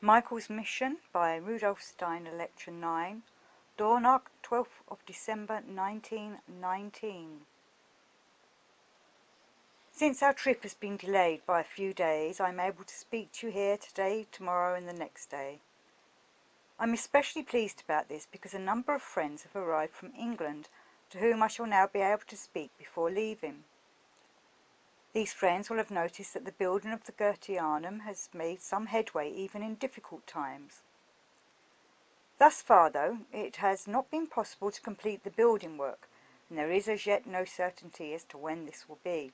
Michael's Mission by Rudolf Steiner, Lecture 9, Dornach, 12th of December 1919. Since our trip has been delayed by a few days, I am able to speak to you here today, tomorrow and the next day. I'm especially pleased about this because a number of friends have arrived from England to whom I shall now be able to speak before leaving. These friends will have noticed that the building of the Goetheanum has made some headway even in difficult times. Thus far, though, it has not been possible to complete the building work, and there is as yet no certainty as to when this will be.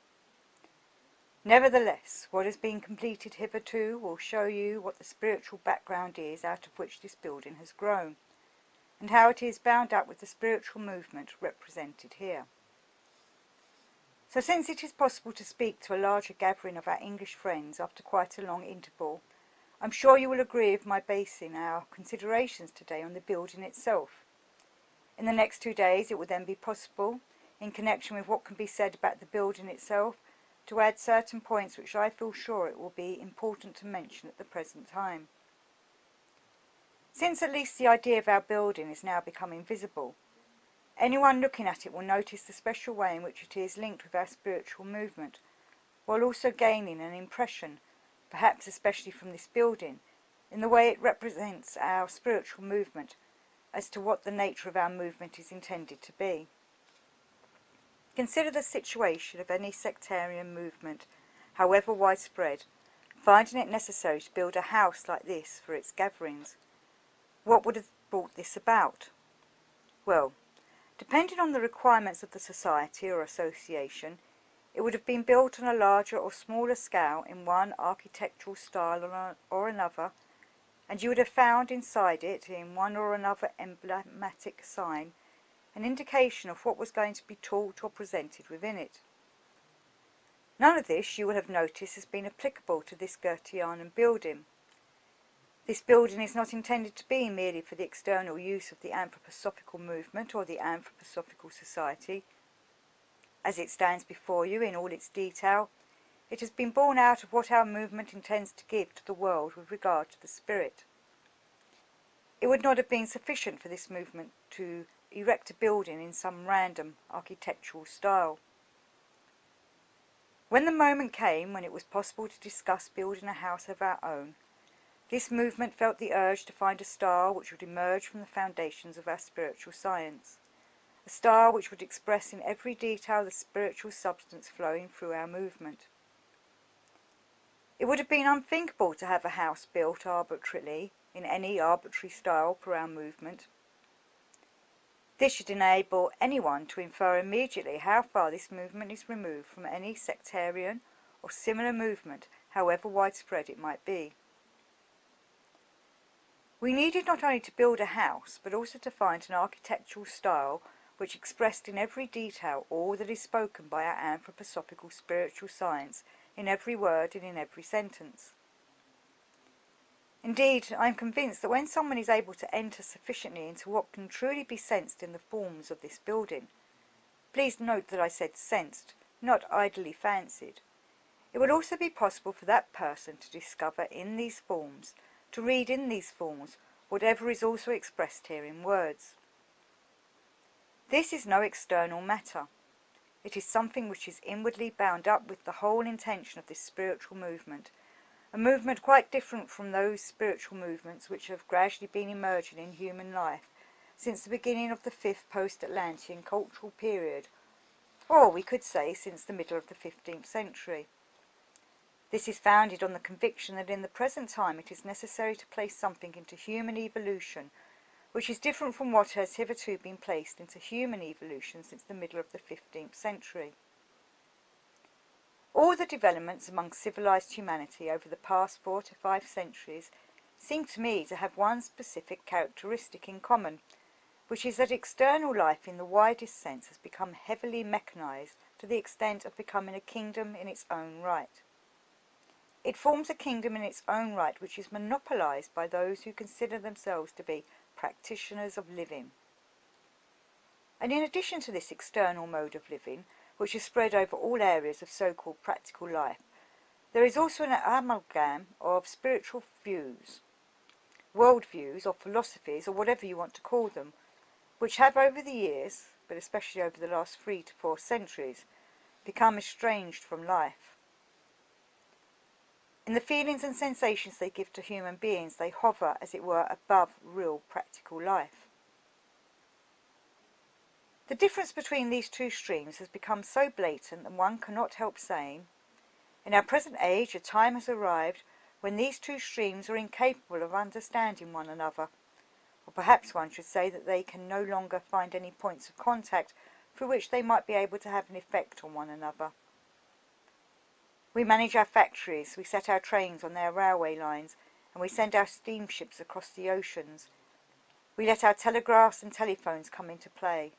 Nevertheless, what has been completed hitherto will show you what the spiritual background is out of which this building has grown, and how it is bound up with the spiritual movement represented here. So since it is possible to speak to a larger gathering of our English friends after quite a long interval, I'm sure you will agree with my basing our considerations today on the building itself. In the next 2 days it will then be possible, in connection with what can be said about the building itself, to add certain points which I feel sure it will be important to mention at the present time. Since at least the idea of our building is now becoming visible, anyone looking at it will notice the special way in which it is linked with our spiritual movement, while also gaining an impression, perhaps especially from this building, in the way it represents our spiritual movement as to what the nature of our movement is intended to be. Consider the situation of any sectarian movement, however widespread, finding it necessary to build a house like this for its gatherings. What would have brought this about? Well, depending on the requirements of the society or association, it would have been built on a larger or smaller scale in one architectural style or another, and you would have found inside it, in one or another emblematic sign, an indication of what was going to be taught or presented within it. None of this, you will have noticed, has been applicable to this Goetheanum building. This building is not intended to be merely for the external use of the anthroposophical movement or the anthroposophical society. As it stands before you in all its detail, it has been born out of what our movement intends to give to the world with regard to the spirit. It would not have been sufficient for this movement to erect a building in some random architectural style. When the moment came when it was possible to discuss building a house of our own, this movement felt the urge to find a style which would emerge from the foundations of our spiritual science, a style which would express in every detail the spiritual substance flowing through our movement. It would have been unthinkable to have a house built arbitrarily in any arbitrary style for our movement. This should enable anyone to infer immediately how far this movement is removed from any sectarian or similar movement, however widespread it might be. We needed not only to build a house, but also to find an architectural style which expressed in every detail all that is spoken by our anthroposophical spiritual science in every word and in every sentence. Indeed, I am convinced that when someone is able to enter sufficiently into what can truly be sensed in the forms of this building, please note that I said sensed, not idly fancied, it will also be possible for that person to discover in these forms, to read in these forms, whatever is also expressed here in words. This is no external matter. It is something which is inwardly bound up with the whole intention of this spiritual movement, a movement quite different from those spiritual movements which have gradually been emerging in human life since the beginning of the 5th post-Atlantean cultural period, or we could say since the middle of the 15th century. This is founded on the conviction that in the present time it is necessary to place something into human evolution which is different from what has hitherto been placed into human evolution since the middle of the 15th century. All the developments among civilized humanity over the past 4 to 5 centuries seem to me to have one specific characteristic in common, which is that external life in the widest sense has become heavily mechanized to the extent of becoming a kingdom in its own right. It forms a kingdom in its own right which is monopolized by those who consider themselves to be practitioners of living. And in addition to this external mode of living, which is spread over all areas of so-called practical life, there is also an amalgam of spiritual views. worldviews or philosophies or whatever you want to call them, which have over the years, but especially over the last 3 to 4 centuries, become estranged from life. In the feelings and sensations they give to human beings, they hover, as it were, above real practical life. The difference between these two streams has become so blatant that one cannot help saying, in our present age a time has arrived when these two streams are incapable of understanding one another, or perhaps one should say that they can no longer find any points of contact through which they might be able to have an effect on one another. We manage our factories, we set our trains on their railway lines, and we send our steamships across the oceans. We let our telegraphs and telephones come into play,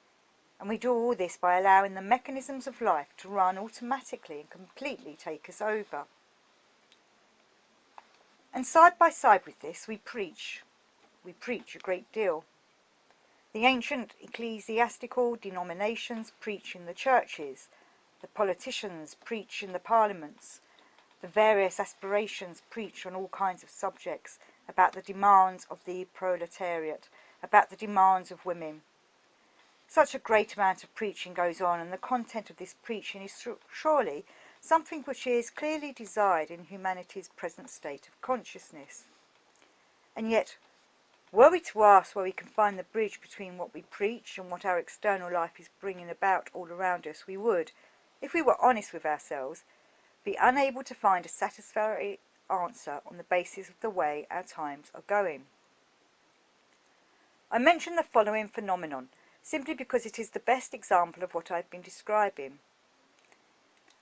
and we do all this by allowing the mechanisms of life to run automatically and completely take us over. And side by side with this, we preach. We preach a great deal. The ancient ecclesiastical denominations preach in the churches, the politicians preach in the parliaments, the various aspirations preach on all kinds of subjects, about the demands of the proletariat, about the demands of women. Such a great amount of preaching goes on, and the content of this preaching is surely something which is clearly desired in humanity's present state of consciousness. And yet, were we to ask where we can find the bridge between what we preach and what our external life is bringing about all around us, we would, if we were honest with ourselves, be unable to find a satisfactory answer on the basis of the way our times are going. I mention the following phenomenon simply because it is the best example of what I have been describing.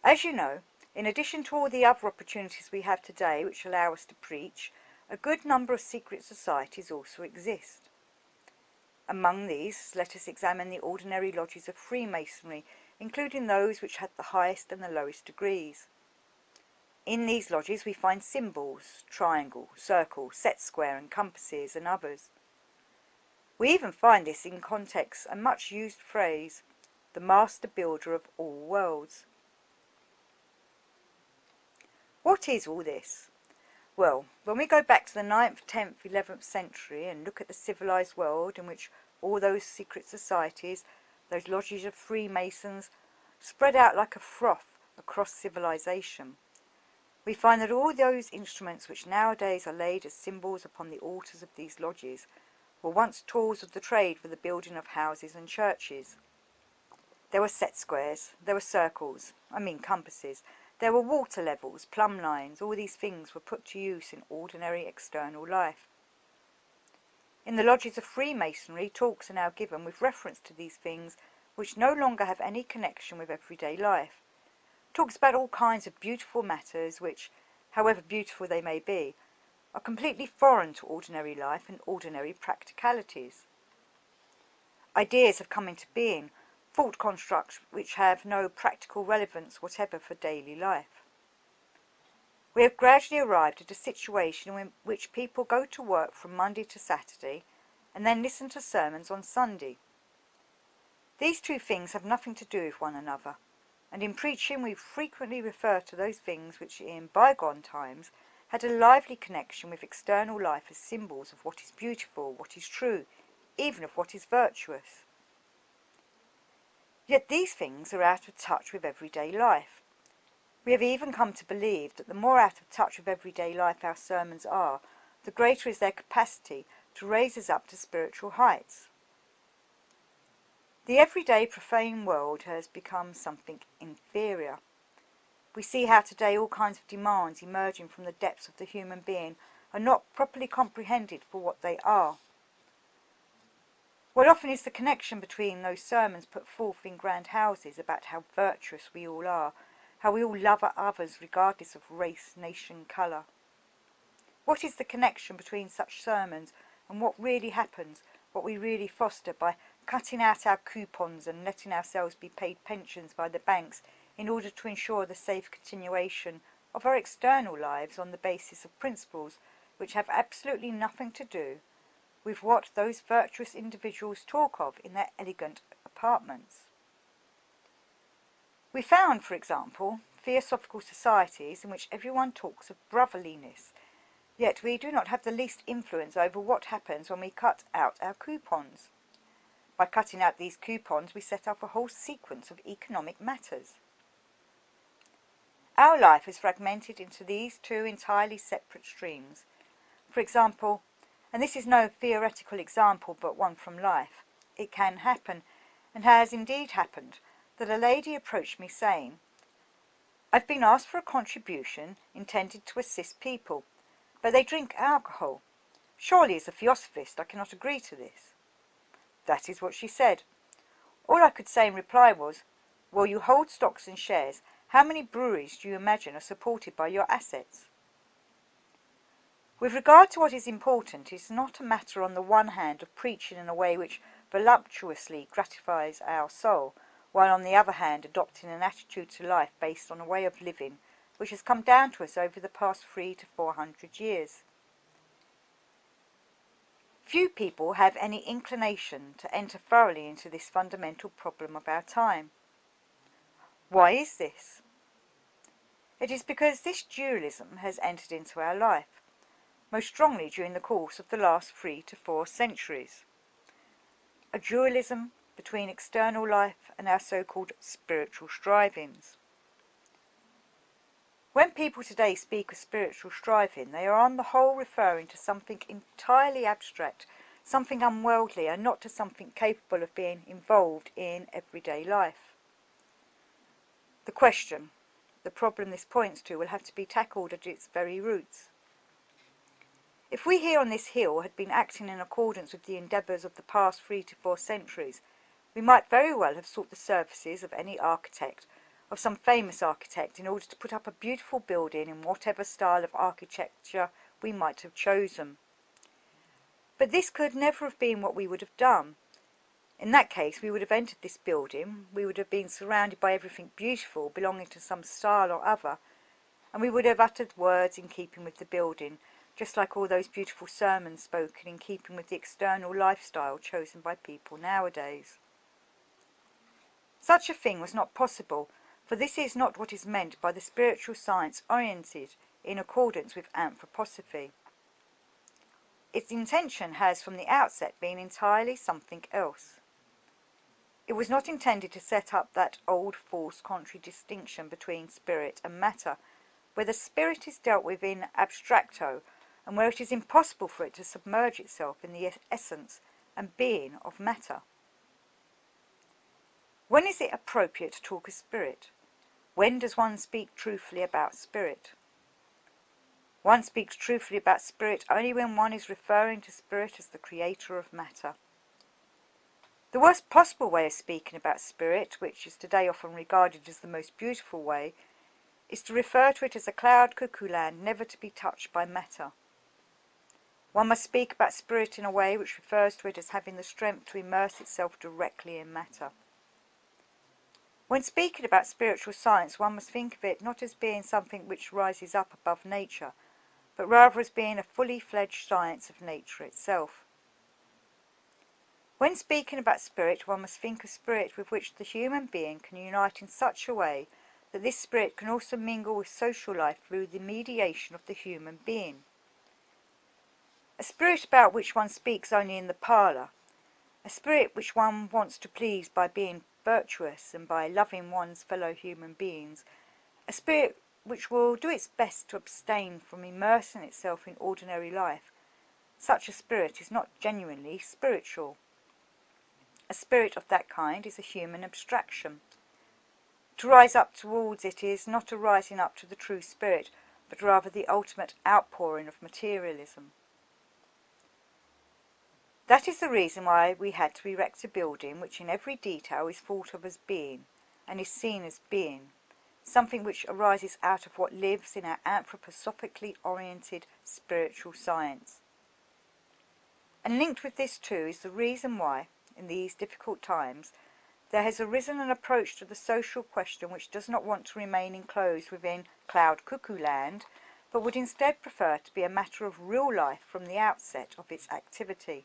As you know, in addition to all the other opportunities we have today which allow us to preach, a good number of secret societies also exist. Among these, let us examine the ordinary lodges of Freemasonry, including those which had the highest and the lowest degrees. In these lodges we find symbols, triangle, circle, set square and compasses, and others. We even find this in context a much used phrase, the master builder of all worlds. What is all this? Well, when we go back to the 9th, 10th, 11th century and look at the civilized world in which all those secret societies, those lodges of Freemasons, spread out like a froth across civilization, we find that all those instruments which nowadays are laid as symbols upon the altars of these lodges were once tools of the trade for the building of houses and churches. There were set squares, there were circles, compasses, there were water levels, plumb lines. All these things were put to use in ordinary external life. In the lodges of Freemasonry, talks are now given with reference to these things which no longer have any connection with everyday life. Talks about all kinds of beautiful matters which, however beautiful they may be, are completely foreign to ordinary life and ordinary practicalities. Ideas have come into being, thought constructs which have no practical relevance whatever for daily life. We have gradually arrived at a situation in which people go to work from Monday to Saturday and then listen to sermons on Sunday. These two things have nothing to do with one another, and in preaching we frequently refer to those things which in bygone times had a lively connection with external life as symbols of what is beautiful, what is true, even of what is virtuous. Yet these things are out of touch with everyday life. We have even come to believe that the more out of touch with everyday life our sermons are, the greater is their capacity to raise us up to spiritual heights. The everyday profane world has become something inferior. We see how today all kinds of demands emerging from the depths of the human being are not properly comprehended for what they are. What often is the connection between those sermons put forth in grand houses about how virtuous we all are, how we all love others regardless of race, nation, colour? What is the connection between such sermons and what really happens, what we really foster by cutting out our coupons and letting ourselves be paid pensions by the banks in order to ensure the safe continuation of our external lives on the basis of principles which have absolutely nothing to do with what those virtuous individuals talk of in their elegant apartments? We found, for example, theosophical societies in which everyone talks of brotherliness, Yet we do not have the least influence over what happens when we cut out our coupons. By cutting out these coupons, we set up a whole sequence of economic matters. Our life is fragmented into these two entirely separate streams. For example, and this is no theoretical example but one from life, it can happen, and has indeed happened, that a lady approached me saying, "I've been asked for a contribution intended to assist people, but they drink alcohol. Surely as a theosophist I cannot agree to this." That is what she said. All I could say in reply was, "Well, you hold stocks and shares. How many breweries do you imagine are supported by your assets?" With regard to what is important, it is not a matter on the one hand of preaching in a way which voluptuously gratifies our soul, while on the other hand adopting an attitude to life based on a way of living which has come down to us over the past 300 to 400 years. Few people have any inclination to enter thoroughly into this fundamental problem of our time. Why is this? It is because this dualism has entered into our life, most strongly during the course of the last 3 to 4 centuries. A dualism between external life and our so-called spiritual strivings. When people today speak of spiritual striving, they are on the whole referring to something entirely abstract, something unworldly, and not to something capable of being involved in everyday life. The question, the problem this points to, will have to be tackled at its very roots. If we here on this hill had been acting in accordance with the endeavours of the past 3 to 4 centuries, we might very well have sought the services of any architect, of some famous architect, in order to put up a beautiful building in whatever style of architecture we might have chosen. But this could never have been what we would have done. In that case we would have entered this building, we would have been surrounded by everything beautiful belonging to some style or other, and we would have uttered words in keeping with the building, just like all those beautiful sermons spoken in keeping with the external lifestyle chosen by people nowadays. Such a thing was not possible, for this is not what is meant by the spiritual science oriented in accordance with anthroposophy. Its intention has from the outset been entirely something else. It was not intended to set up that old false contradistinction between spirit and matter, where the spirit is dealt with in abstracto, and where it is impossible for it to submerge itself in the essence and being of matter. When is it appropriate to talk of spirit? When does one speak truthfully about spirit? One speaks truthfully about spirit only when one is referring to spirit as the creator of matter. The worst possible way of speaking about spirit, which is today often regarded as the most beautiful way, is to refer to it as a cloud cuckoo land never to be touched by matter. One must speak about spirit in a way which refers to it as having the strength to immerse itself directly in matter. When speaking about spiritual science, one must think of it not as being something which rises up above nature, but rather as being a fully fledged science of nature itself. When speaking about spirit, one must think of spirit with which the human being can unite in such a way that this spirit can also mingle with social life through the mediation of the human being. A spirit about which one speaks only in the parlour, a spirit which one wants to please by being virtuous and by loving one's fellow human beings, a spirit which will do its best to abstain from immersing itself in ordinary life, such a spirit is not genuinely spiritual. A spirit of that kind is a human abstraction. To rise up towards it is not a rising up to the true spirit, but rather the ultimate outpouring of materialism. That is the reason why we had to erect a building which in every detail is thought of as being, and is seen as being, something which arises out of what lives in our anthroposophically oriented spiritual science. And linked with this too is the reason why, in these difficult times, there has arisen an approach to the social question which does not want to remain enclosed within cloud cuckoo land, but would instead prefer to be a matter of real life from the outset of its activity,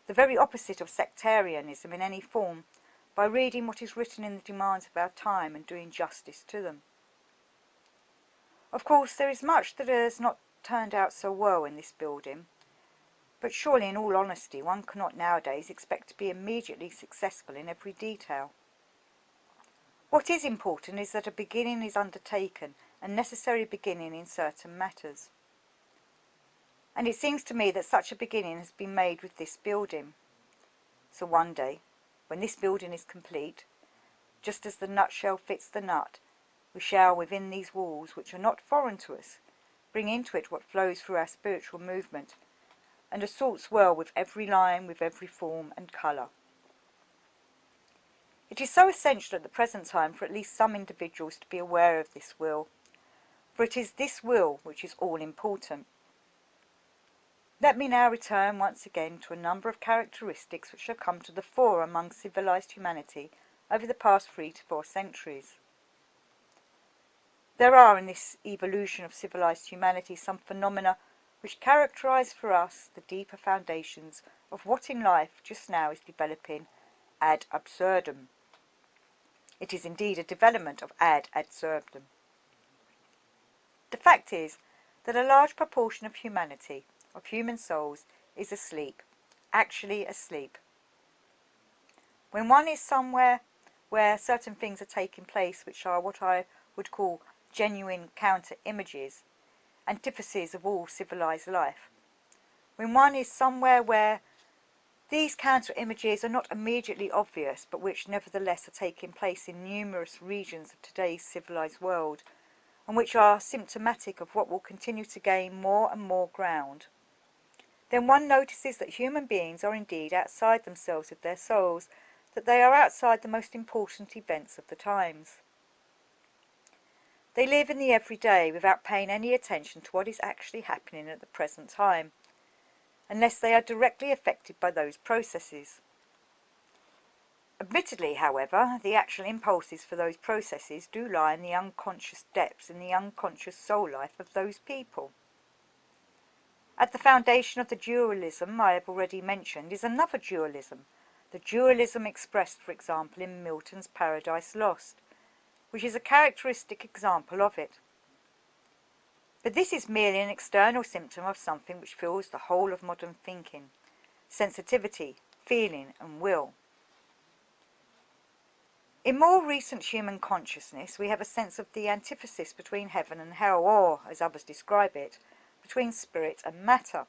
the very opposite of sectarianism in any form, by reading what is written in the demands of our time and doing justice to them. Of course, there is much that has not turned out so well in this building, but surely in all honesty one cannot nowadays expect to be immediately successful in every detail. What is important is that a beginning is undertaken, a necessary beginning in certain matters. And it seems to me that such a beginning has been made with this building. So one day, when this building is complete, just as the nutshell fits the nut, we shall, within these walls, which are not foreign to us, bring into it what flows through our spiritual movement, and assaults well with every line, with every form and colour. It is so essential at the present time for at least some individuals to be aware of this will, for it is this will which is all important. Let me now return once again to a number of characteristics which have come to the fore among civilized humanity over the past 3 to 4 centuries. There are in this evolution of civilized humanity some phenomena which characterize for us the deeper foundations of what in life just now is developing ad absurdum. It is indeed a development of ad absurdum. The fact is that a large proportion of humanity, of human souls, is asleep, actually asleep. When one is somewhere where certain things are taking place which are what I would call genuine counter-images, antitheses of all civilized life, when one is somewhere where these counter-images are not immediately obvious, but which nevertheless are taking place in numerous regions of today's civilized world, and which are symptomatic of what will continue to gain more and more ground, then one notices that human beings are indeed outside themselves of their souls, that they are outside the most important events of the times. They live in the everyday without paying any attention to what is actually happening at the present time, unless they are directly affected by those processes. Admittedly, however, the actual impulses for those processes do lie in the unconscious depths, in the unconscious soul life of those people. At the foundation of the dualism I have already mentioned is another dualism, the dualism expressed, for example, in Milton's Paradise Lost, which is a characteristic example of it. But this is merely an external symptom of something which fills the whole of modern thinking: sensitivity, feeling and will. In more recent human consciousness we have a sense of the antithesis between heaven and hell, or, as others describe it, between spirit and matter.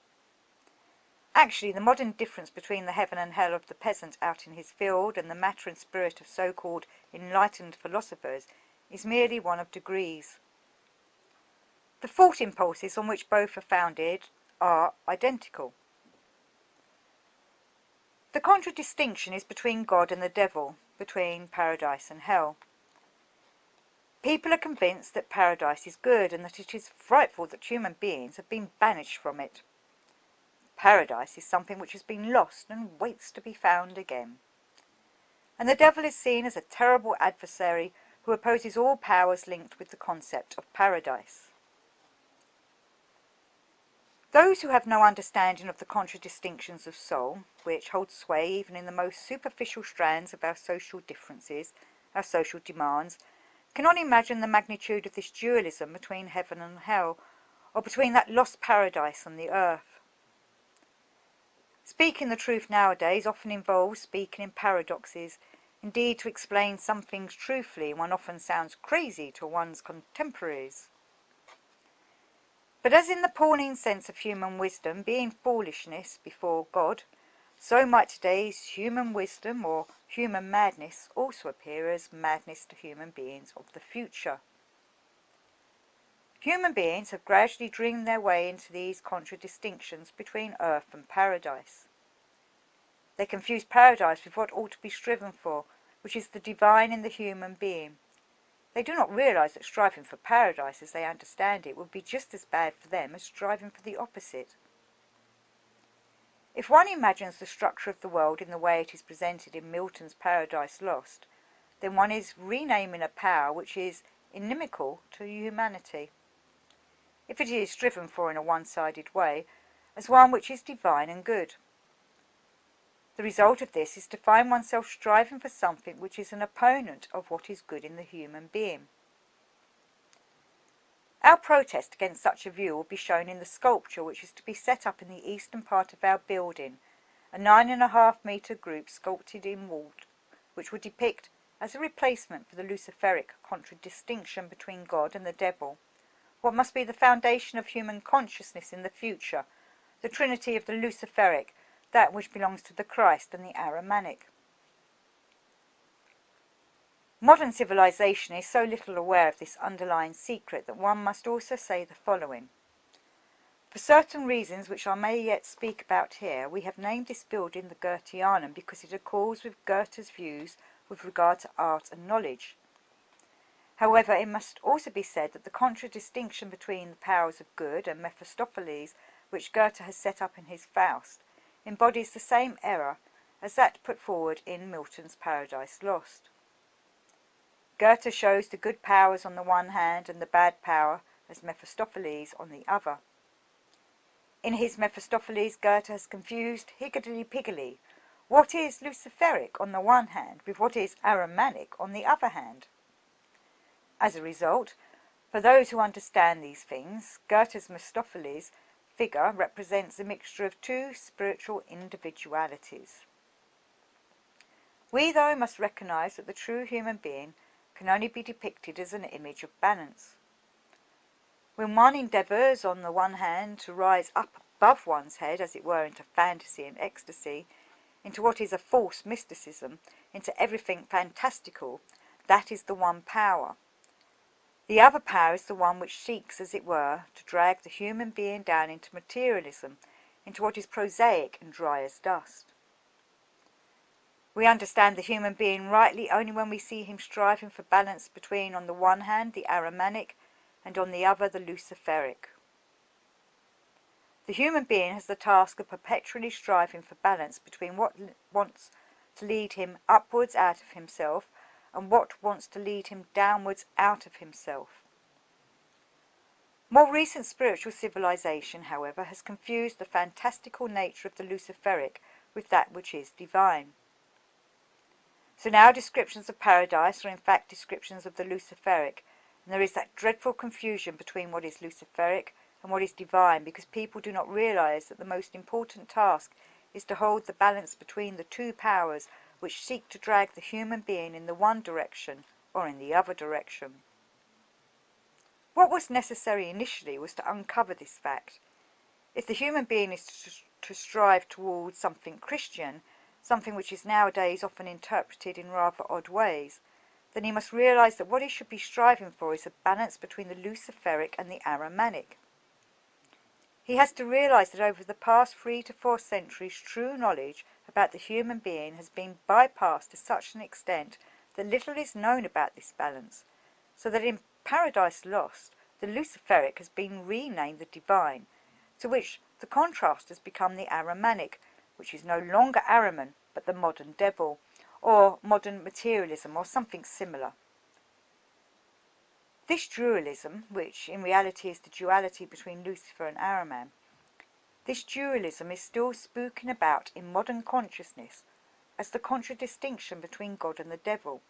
Actually, the modern difference between the heaven and hell of the peasant out in his field and the matter and spirit of so-called enlightened philosophers is merely one of degrees. The thought impulses on which both are founded are identical. The contradistinction is between God and the devil, between paradise and hell. People are convinced that paradise is good and that it is frightful that human beings have been banished from it. Paradise is something which has been lost and waits to be found again. And the devil is seen as a terrible adversary who opposes all powers linked with the concept of paradise. Those who have no understanding of the contradistinctions of soul, which hold sway even in the most superficial strands of our social differences, our social demands, cannot imagine the magnitude of this dualism between heaven and hell, or between that lost paradise and the earth. Speaking the truth nowadays often involves speaking in paradoxes. Indeed, to explain some things truthfully, one often sounds crazy to one's contemporaries. But as in the Pauline sense of human wisdom being foolishness before God, so might today's human wisdom or human madness also appear as madness to human beings of the future. Human beings have gradually dreamed their way into these contradistinctions between earth and paradise. They confuse paradise with what ought to be striven for, which is the divine in the human being. They do not realize that striving for paradise as they understand it would be just as bad for them as striving for the opposite. If one imagines the structure of the world in the way it is presented in Milton's Paradise Lost, then one is renaming a power which is inimical to humanity, if it is striven for in a one-sided way, as one which is divine and good. The result of this is to find oneself striving for something which is an opponent of what is good in the human being. Our protest against such a view will be shown in the sculpture which is to be set up in the eastern part of our building, a 9.5-metre group sculpted in wood, which will depict, as a replacement for the luciferic contradistinction between God and the devil, what must be the foundation of human consciousness in the future, the trinity of the luciferic, that which belongs to the Christ, and the Ahrimanic. Modern civilization is so little aware of this underlying secret that one must also say the following. For certain reasons which I may yet speak about here, we have named this building the Goetheanum because it accords with Goethe's views with regard to art and knowledge. However, it must also be said that the contradistinction between the powers of good and Mephistopheles, which Goethe has set up in his Faust, embodies the same error as that put forward in Milton's Paradise Lost. Goethe shows the good powers on the one hand and the bad power as Mephistopheles on the other. In his Mephistopheles, Goethe has confused higgledy-piggledy what is luciferic on the one hand with what is Ahrimanic on the other hand. As a result, for those who understand these things, Goethe's Mephistopheles figure represents a mixture of two spiritual individualities. We, though, must recognize that the true human being can only be depicted as an image of balance. When one endeavours, on the one hand, to rise up above one's head, as it were, into fantasy and ecstasy, into what is a false mysticism, into everything fantastical, that is the one power. The other power is the one which seeks, as it were, to drag the human being down into materialism, into what is prosaic and dry as dust. We understand the human being rightly only when we see him striving for balance between, on the one hand, the Ahrimanic, and on the other, the luciferic. The human being has the task of perpetually striving for balance between what wants to lead him upwards out of himself and what wants to lead him downwards out of himself. More recent spiritual civilization, however, has confused the fantastical nature of the luciferic with that which is divine. So now descriptions of paradise are in fact descriptions of the luciferic, and there is that dreadful confusion between what is luciferic and what is divine, because people do not realize that the most important task is to hold the balance between the two powers which seek to drag the human being in the one direction or in the other direction. What was necessary initially was to uncover this fact. If the human being is to strive towards something Christian, something which is nowadays often interpreted in rather odd ways, then he must realize that what he should be striving for is a balance between the luciferic and the Ahrimanic. He has to realize that over the past 3 to 4 centuries, true knowledge about the human being has been bypassed to such an extent that little is known about this balance, so that in Paradise Lost, the luciferic has been renamed the divine, to which the contrast has become the Ahrimanic, which is no longer Ahriman, but the modern devil, or modern materialism, or something similar. This dualism, which in reality is the duality between Lucifer and Ahriman, this dualism is still spooking about in modern consciousness as the contradistinction between God and the devil.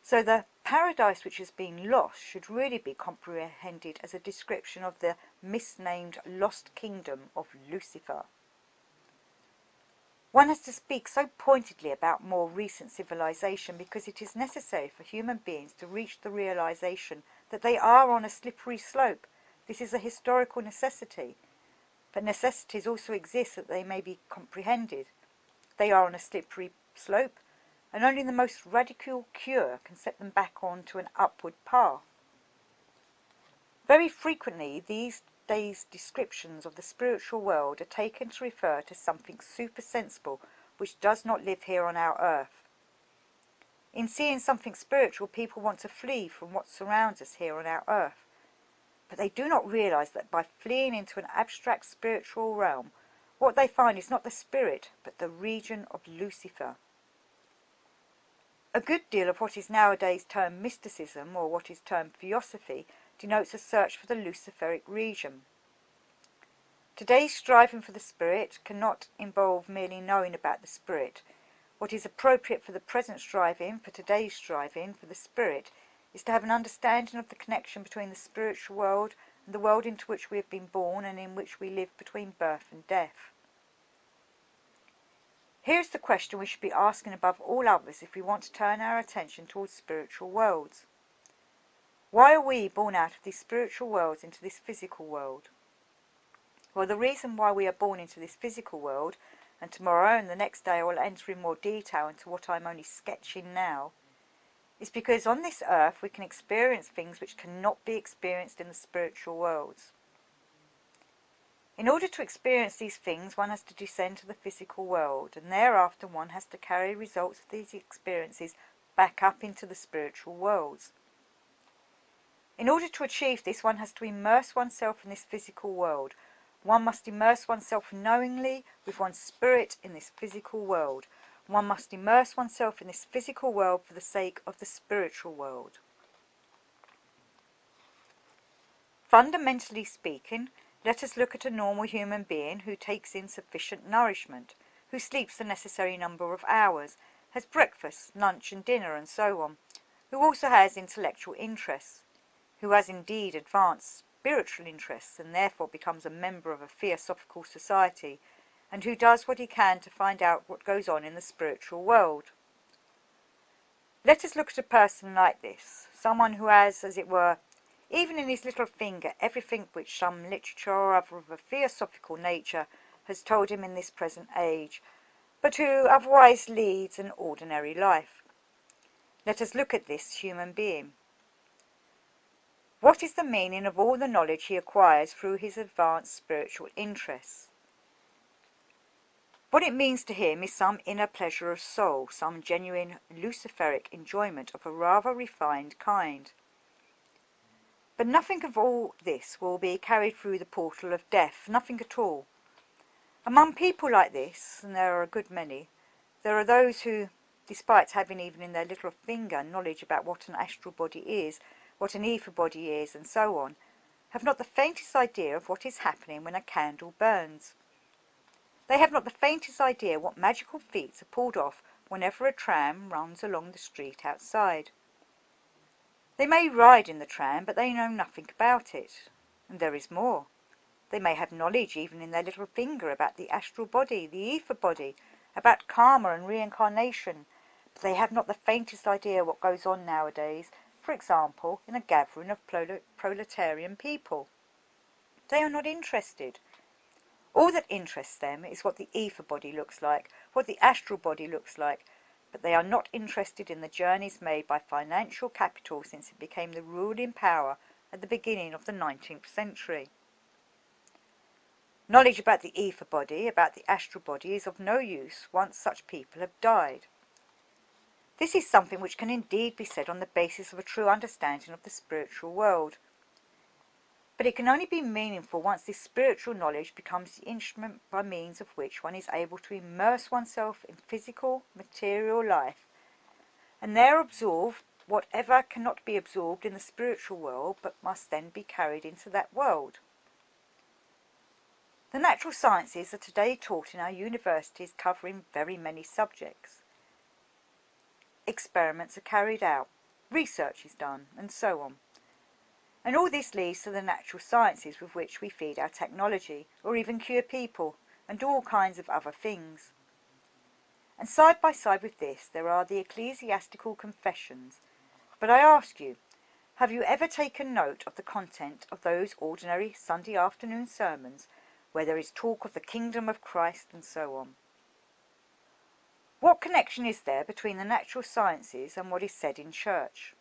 So the paradise which has been lost should really be comprehended as a description of the misnamed lost kingdom of Lucifer. One has to speak so pointedly about more recent civilization because it is necessary for human beings to reach the realization that they are on a slippery slope. This is a historical necessity, but necessities also exist that they may be comprehended. They are on a slippery slope, and only the most radical cure can set them back on to an upward path. Very frequently these days descriptions of the spiritual world are taken to refer to something supersensible which does not live here on our earth. In seeing something spiritual, people want to flee from what surrounds us here on our earth, but they do not realize that by fleeing into an abstract spiritual realm, what they find is not the spirit but the region of Lucifer. A good deal of what is nowadays termed mysticism, or what is termed theosophy, denotes a search for the luciferic region. Today's striving for the spirit cannot involve merely knowing about the spirit. What is appropriate for the present striving, for today's striving for the spirit, is to have an understanding of the connection between the spiritual world and the world into which we have been born and in which we live between birth and death. Here is the question we should be asking above all others if we want to turn our attention towards spiritual worlds. Why are we born out of these spiritual worlds into this physical world? Well, the reason why we are born into this physical world, and tomorrow and the next day I will enter in more detail into what I am only sketching now, is because on this earth we can experience things which cannot be experienced in the spiritual worlds. In order to experience these things, one has to descend to the physical world, and thereafter one has to carry results of these experiences back up into the spiritual worlds. In order to achieve this, one has to immerse oneself in this physical world. One must immerse oneself knowingly with one's spirit in this physical world. One must immerse oneself in this physical world for the sake of the spiritual world. Fundamentally speaking, let us look at a normal human being who takes in sufficient nourishment, who sleeps the necessary number of hours, has breakfast, lunch and dinner and so on, who also has intellectual interests, who has indeed advanced spiritual interests and therefore becomes a member of a theosophical society, and who does what he can to find out what goes on in the spiritual world. Let us look at a person like this, someone who has, as it were, even in his little finger, everything which some literature or other of a theosophical nature has told him in this present age, but who otherwise leads an ordinary life. Let us look at this human being. What is the meaning of all the knowledge he acquires through his advanced spiritual interests? What it means to him is some inner pleasure of soul, some genuine luciferic enjoyment of a rather refined kind. But nothing of all this will be carried through the portal of death, nothing at all. Among people like this, and there are a good many, there are those who, despite having even in their little finger knowledge about what an astral body is, what an ether body is, and so on, have not the faintest idea of what is happening when a candle burns. They have not the faintest idea what magical feats are pulled off whenever a tram runs along the street outside. They may ride in the tram, but they know nothing about it. And there is more. They may have knowledge even in their little finger about the astral body, the ether body, about karma and reincarnation, but they have not the faintest idea what goes on nowadays, for example, in a gathering of proletarian people. They are not interested. All that interests them is what the ether body looks like, what the astral body looks like, but they are not interested in the journeys made by financial capital since it became the ruling power at the beginning of the 19th century. Knowledge about the ether body, about the astral body, is of no use once such people have died. This is something which can indeed be said on the basis of a true understanding of the spiritual world. But it can only be meaningful once this spiritual knowledge becomes the instrument by means of which one is able to immerse oneself in physical, material life, and there absorb whatever cannot be absorbed in the spiritual world but must then be carried into that world. The natural sciences are today taught in our universities covering very many subjects. Experiments are carried out, research is done, and so on. And all this leads to the natural sciences with which we feed our technology, or even cure people, and do all kinds of other things. And side by side with this there are the ecclesiastical confessions. But I ask you, have you ever taken note of the content of those ordinary Sunday afternoon sermons where there is talk of the kingdom of Christ and so on? What connection is there between the natural sciences and what is said in church?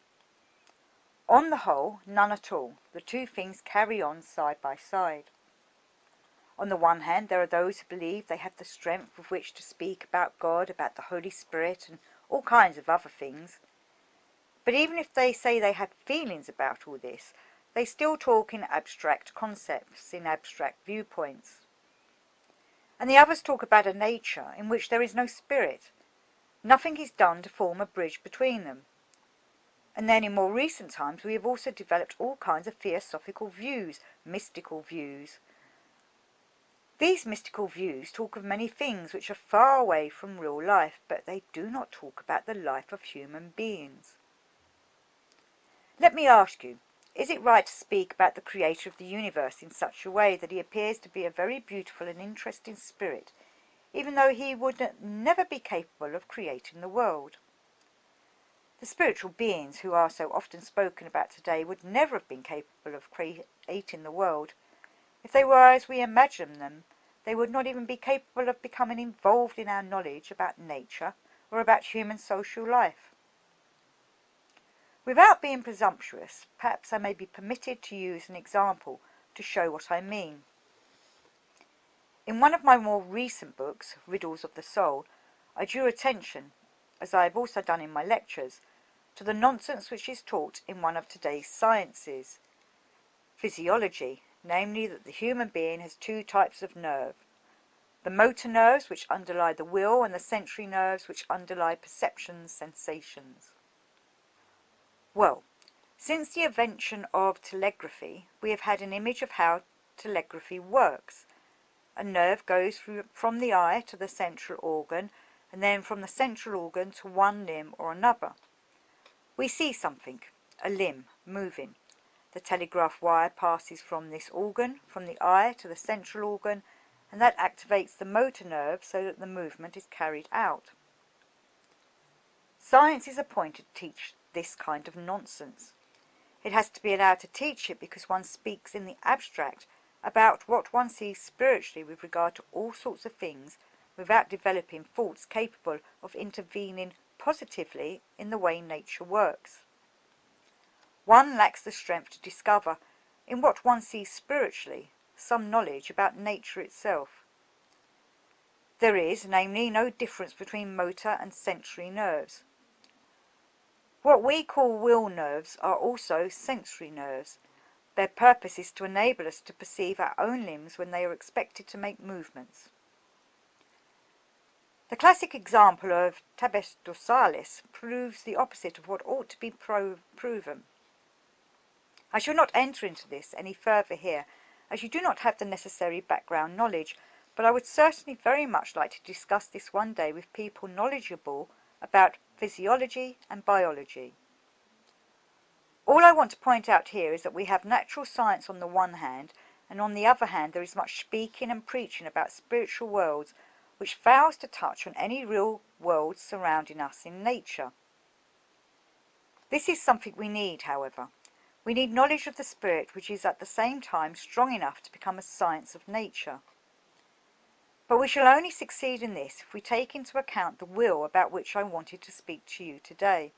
On the whole, none at all. The two things carry on side by side. On the one hand, there are those who believe they have the strength with which to speak about God, about the Holy Spirit, and all kinds of other things. But even if they say they have feelings about all this, they still talk in abstract concepts, in abstract viewpoints. And the others talk about a nature in which there is no spirit. Nothing is done to form a bridge between them. And then in more recent times we have also developed all kinds of theosophical views, mystical views. These mystical views talk of many things which are far away from real life, but they do not talk about the life of human beings. Let me ask you, is it right to speak about the creator of the universe in such a way that he appears to be a very beautiful and interesting spirit, even though he would never be capable of creating the world? The spiritual beings who are so often spoken about today would never have been capable of creating the world. If they were as we imagine them, they would not even be capable of becoming involved in our knowledge about nature or about human social life. Without being presumptuous, perhaps I may be permitted to use an example to show what I mean. In one of my more recent books, Riddles of the Soul, I drew attention, as I have also done in my lectures, to the nonsense which is taught in one of today's sciences, physiology, namely that the human being has two types of nerve, the motor nerves which underlie the will and the sensory nerves which underlie perceptions, sensations. Well, since the invention of telegraphy, we have had an image of how telegraphy works. A nerve goes from the eye to the central organ, and then from the central organ to one limb or another. We see something, a limb, moving. The telegraph wire passes from this organ, from the eye to the central organ, and that activates the motor nerve so that the movement is carried out. Science is appointed to teach this kind of nonsense. It has to be allowed to teach it because one speaks in the abstract about what one sees spiritually with regard to all sorts of things without developing thoughts capable of intervening positively in the way nature works. One lacks the strength to discover, in what one sees spiritually, some knowledge about nature itself. There is, namely, no difference between motor and sensory nerves. What we call will nerves are also sensory nerves. Their purpose is to enable us to perceive our own limbs when they are expected to make movements. The classic example of tabes dorsalis proves the opposite of what ought to be proven. I shall not enter into this any further here, as you do not have the necessary background knowledge, but I would certainly very much like to discuss this one day with people knowledgeable about physiology and biology. All I want to point out here is that we have natural science on the one hand, and on the other hand there is much speaking and preaching about spiritual worlds which fails to touch on any real worlds surrounding us in nature. This is something we need, however. We need knowledge of the spirit which is at the same time strong enough to become a science of nature. But we shall only succeed in this if we take into account the will about which I wanted to speak to you today.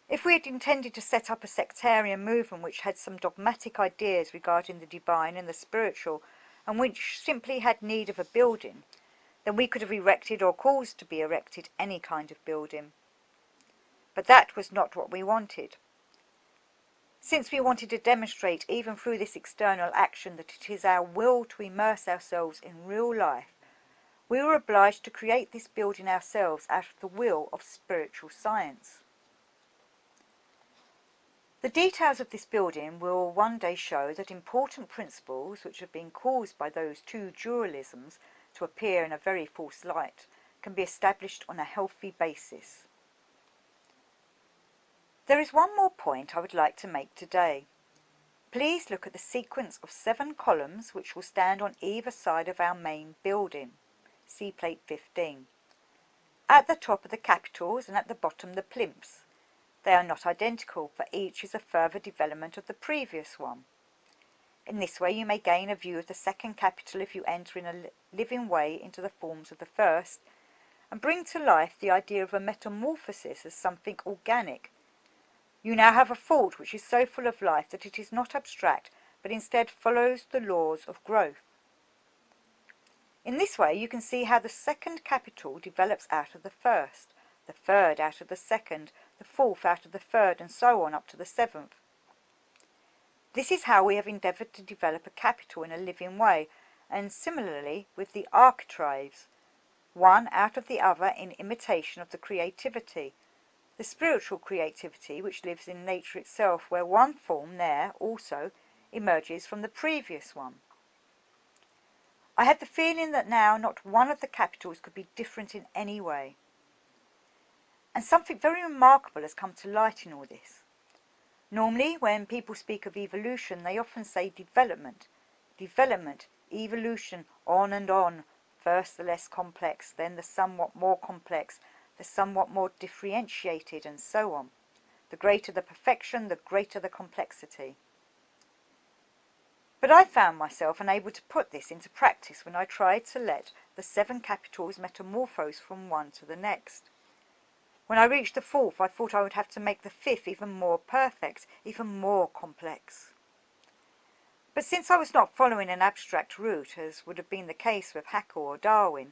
If we had intended to set up a sectarian movement which had some dogmatic ideas regarding the divine and the spiritual, and which simply had need of a building, then we could have erected or caused to be erected any kind of building. But that was not what we wanted. Since we wanted to demonstrate even through this external action that it is our will to immerse ourselves in real life, we were obliged to create this building ourselves out of the will of spiritual science. The details of this building will one day show that important principles which have been caused by those two dualisms to appear in a very false light can be established on a healthy basis. There is one more point I would like to make today. Please look at the sequence of 7 columns which will stand on either side of our main building. See plate 15. At the top are the capitals and at the bottom the plinths. They are not identical, for each is a further development of the previous one. In this way you may gain a view of the second capital if you enter in a living way into the forms of the first, and bring to life the idea of a metamorphosis as something organic. You now have a thought which is so full of life that it is not abstract, but instead follows the laws of growth. In this way you can see how the second capital develops out of the first, the third out of the second, the fourth out of the third, and so on up to the 7th. This is how we have endeavoured to develop a capital in a living way, and similarly with the archetypes, one out of the other in imitation of the creativity, the spiritual creativity which lives in nature itself, where one form there also emerges from the previous one. I had the feeling that now not one of the capitals could be different in any way. And something very remarkable has come to light in all this. Normally, when people speak of evolution, they often say development. Development, evolution, on and on. First the less complex, then the somewhat more complex, the somewhat more differentiated, and so on. The greater the perfection, the greater the complexity. But I found myself unable to put this into practice when I tried to let the 7 capitals metamorphose from one to the next. When I reached the 4th, I thought I would have to make the 5th even more perfect, even more complex. But since I was not following an abstract route, as would have been the case with Haeckel or Darwin,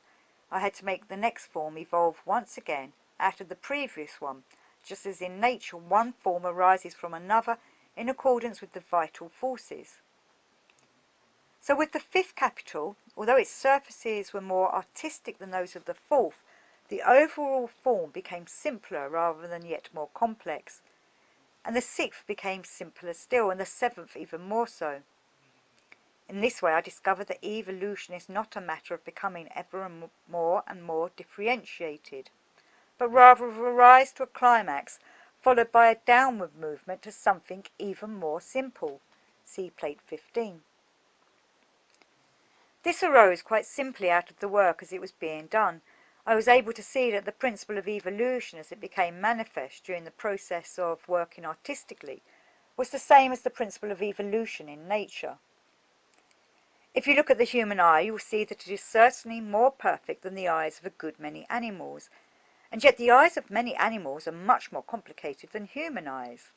I had to make the next form evolve once again out of the previous one, just as in nature one form arises from another in accordance with the vital forces. So with the 5th capital, although its surfaces were more artistic than those of the 4th, the overall form became simpler rather than yet more complex, and the 6th became simpler still, and the 7th even more so. In this way I discovered that evolution is not a matter of becoming ever more and more differentiated, but rather of a rise to a climax, followed by a downward movement to something even more simple. See plate 15. This arose quite simply out of the work as it was being done. I was able to see that the principle of evolution, as it became manifest during the process of working artistically, was the same as the principle of evolution in nature. If you look at the human eye, you will see that it is certainly more perfect than the eyes of a good many animals, and yet the eyes of many animals are much more complicated than human eyes.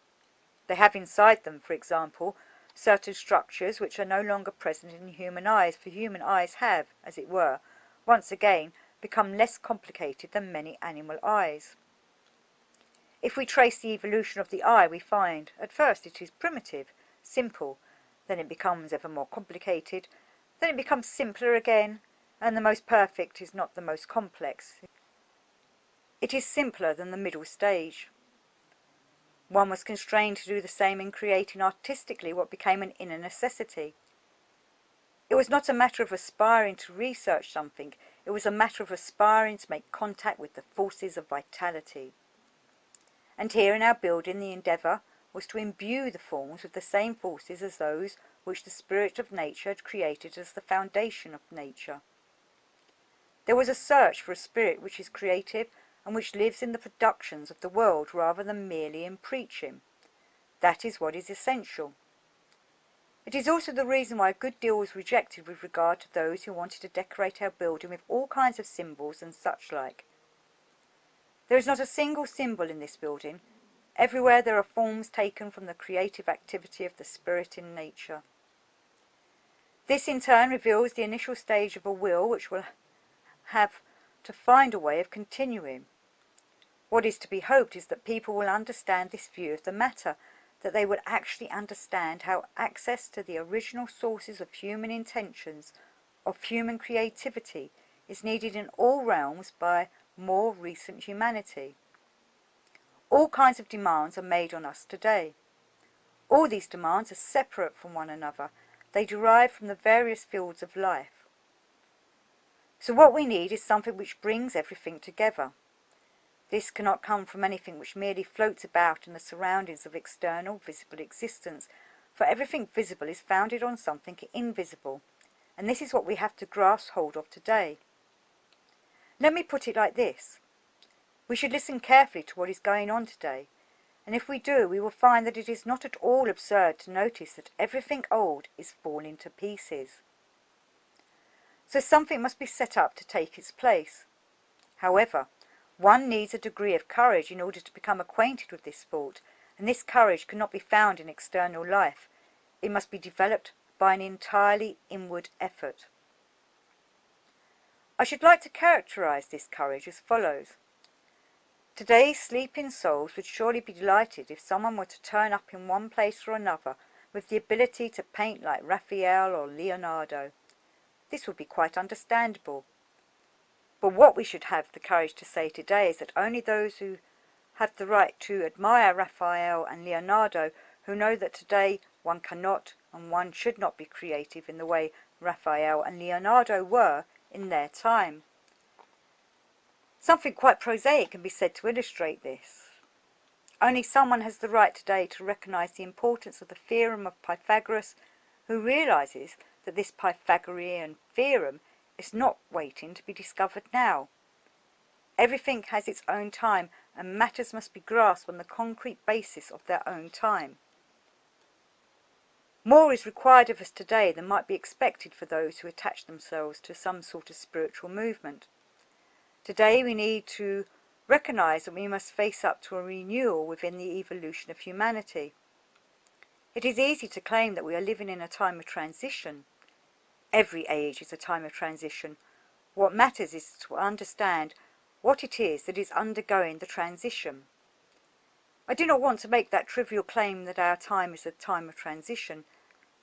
They have inside them, for example, certain structures which are no longer present in human eyes, for human eyes have, as it were, once again become less complicated than many animal eyes. If we trace the evolution of the eye, we find, at first it is primitive, simple, then it becomes ever more complicated, then it becomes simpler again, and the most perfect is not the most complex. It is simpler than the middle stage. One was constrained to do the same in creating artistically what became an inner necessity. It was not a matter of aspiring to research something, it was a matter of aspiring to make contact with the forces of vitality. And here in our building the endeavour was to imbue the forms with the same forces as those which the spirit of nature had created as the foundation of nature. There was a search for a spirit which is creative and which lives in the productions of the world rather than merely in preaching. That is what is essential. It is also the reason why a good deal was rejected with regard to those who wanted to decorate our building with all kinds of symbols and such like. There is not a single symbol in this building. Everywhere there are forms taken from the creative activity of the spirit in nature. This in turn reveals the initial stage of a will which will have to find a way of continuing. What is to be hoped is that people will understand this view of the matter, that they would actually understand how access to the original sources of human intentions, of human creativity, is needed in all realms by more recent humanity. All kinds of demands are made on us today. All these demands are separate from one another. They derive from the various fields of life. So what we need is something which brings everything together. This cannot come from anything which merely floats about in the surroundings of external, visible existence, for everything visible is founded on something invisible, and this is what we have to grasp hold of today. Let me put it like this. We should listen carefully to what is going on today, and if we do, we will find that it is not at all absurd to notice that everything old is falling to pieces. So something must be set up to take its place. However, one needs a degree of courage in order to become acquainted with this thought, and this courage cannot be found in external life. It must be developed by an entirely inward effort. I should like to characterize this courage as follows. Today's sleeping souls would surely be delighted if someone were to turn up in one place or another with the ability to paint like Raphael or Leonardo. This would be quite understandable. But what we should have the courage to say today is that only those who have the right to admire Raphael and Leonardo, who know that today one cannot and one should not be creative in the way Raphael and Leonardo were in their time. Something quite prosaic can be said to illustrate this. Only someone has the right today to recognize the importance of the theorem of Pythagoras, who realizes that this Pythagorean theorem is not waiting to be discovered now. Everything has its own time, and matters must be grasped on the concrete basis of their own time. More is required of us today than might be expected for those who attach themselves to some sort of spiritual movement. Today we need to recognize that we must face up to a renewal within the evolution of humanity. It is easy to claim that we are living in a time of transition. Every age is a time of transition. What matters is to understand what it is that is undergoing the transition. I do not want to make that trivial claim that our time is a time of transition.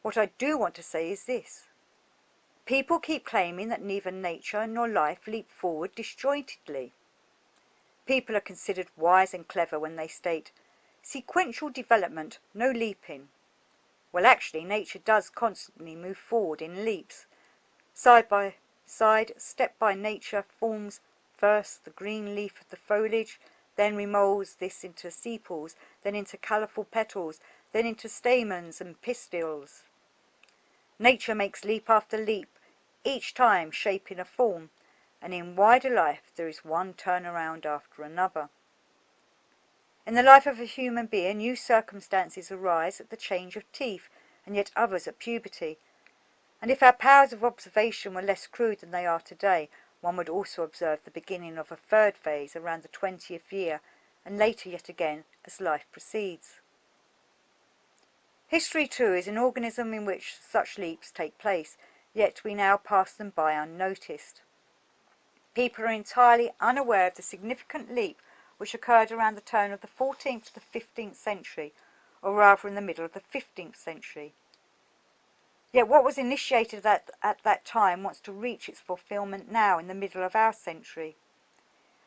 What I do want to say is this. People keep claiming that neither nature nor life leap forward disjointedly. People are considered wise and clever when they state, sequential development, no leaping. Well, actually, nature does constantly move forward in leaps. Side by side, step by nature forms first the green leaf of the foliage, then remolds this into sepals, then into colourful petals, then into stamens and pistils. Nature makes leap after leap, each time shaping a form, and in wider life there is one turnaround after another. In the life of a human being, new circumstances arise at the change of teeth, and yet others at puberty. And if our powers of observation were less crude than they are today, one would also observe the beginning of a third phase around the 20th year, and later yet again as life proceeds. History, too, is an organism in which such leaps take place, yet we now pass them by unnoticed. People are entirely unaware of the significant leap which occurred around the turn of the 14th to the 15th century, or rather in the middle of the 15th century. Yet what was initiated at that time wants to reach its fulfillment now in the middle of our century.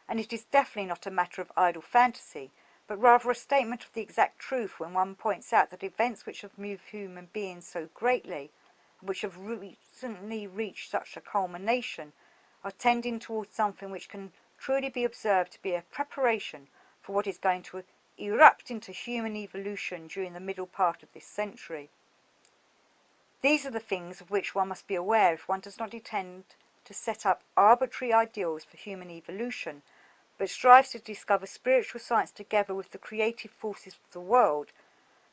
And it is definitely not a matter of idle fantasy, but rather a statement of the exact truth when one points out that events which have moved human beings so greatly, and which have recently reached such a culmination, are tending towards something which can truly be observed to be a preparation for what is going to erupt into human evolution during the middle part of this century. These are the things of which one must be aware if one does not intend to set up arbitrary ideals for human evolution, but strives to discover spiritual science together with the creative forces of the world,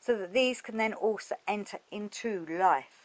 so that these can then also enter into life.